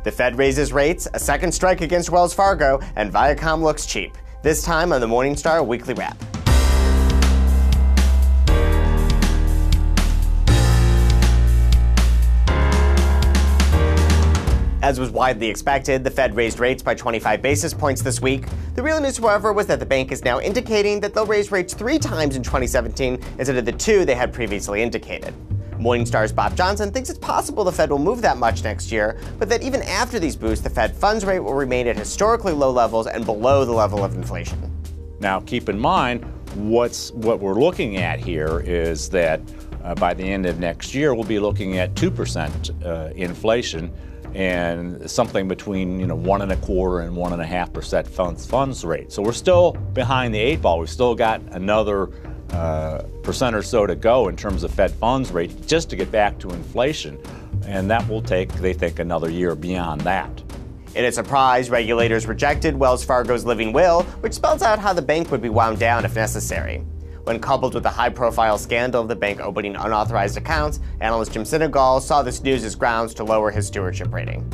The Fed raises rates, a second strike against Wells Fargo, and Viacom looks cheap. This time on the Morningstar Weekly Wrap. As was widely expected, the Fed raised rates by 25 basis points this week. The real news, however, was that the bank is now indicating that they'll raise rates 3 times in 2017 instead of the 2 they had previously indicated. Morningstar's Bob Johnson thinks it's possible the Fed will move that much next year, but that even after these boosts, the Fed funds rate will remain at historically low levels and below the level of inflation. Now, keep in mind, what we're looking at here is that by the end of next year, we'll be looking at 2% inflation and something between 1.25% and 1.5% funds rate. So we're still behind the 8 ball. We've still got another percent or so to go in terms of Fed funds rate just to get back to inflation. And that will take, they think, another year beyond that. In a surprise, regulators rejected Wells Fargo's living will, which spells out how the bank would be wound down if necessary. When coupled with the high-profile scandal of the bank opening unauthorized accounts, analyst Jim Sinegal saw this news as grounds to lower his stewardship rating.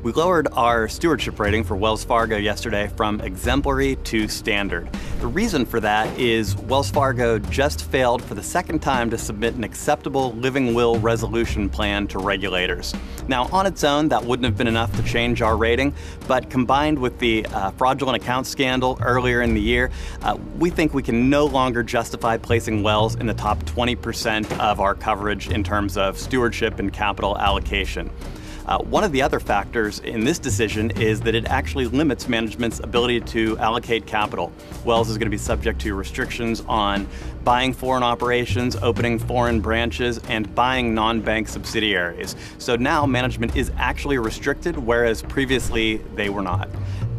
We lowered our stewardship rating for Wells Fargo yesterday from exemplary to standard. The reason for that is Wells Fargo just failed for the second time to submit an acceptable living will resolution plan to regulators. Now, on its own, that wouldn't have been enough to change our rating, but combined with the fraudulent account scandal earlier in the year, we think we can no longer justify placing Wells in the top 20% of our coverage in terms of stewardship and capital allocation. One of the other factors in this decision is that it actually limits management's ability to allocate capital. Wells is going to be subject to restrictions on buying foreign operations, opening foreign branches, and buying non-bank subsidiaries. So now management is actually restricted, whereas previously they were not.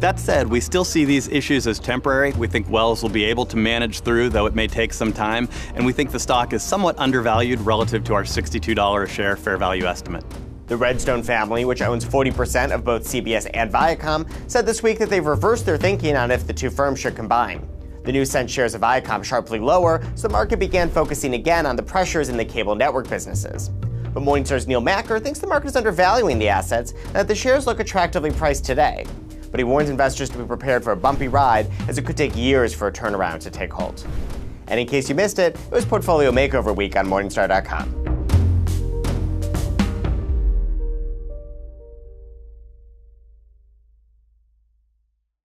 That said, we still see these issues as temporary. We think Wells will be able to manage through, though it may take some time, and we think the stock is somewhat undervalued relative to our $62 a share fair value estimate. The Redstone family, which owns 40% of both CBS and Viacom, said this week that they've reversed their thinking on if the two firms should combine. The news sent shares of Viacom sharply lower, so the market began focusing again on the pressures in the cable network businesses. But Morningstar's Neil Macker thinks the market is undervaluing the assets and that the shares look attractively priced today. But he warns investors to be prepared for a bumpy ride, as it could take years for a turnaround to take hold. And in case you missed it, it was Portfolio Makeover Week on Morningstar.com.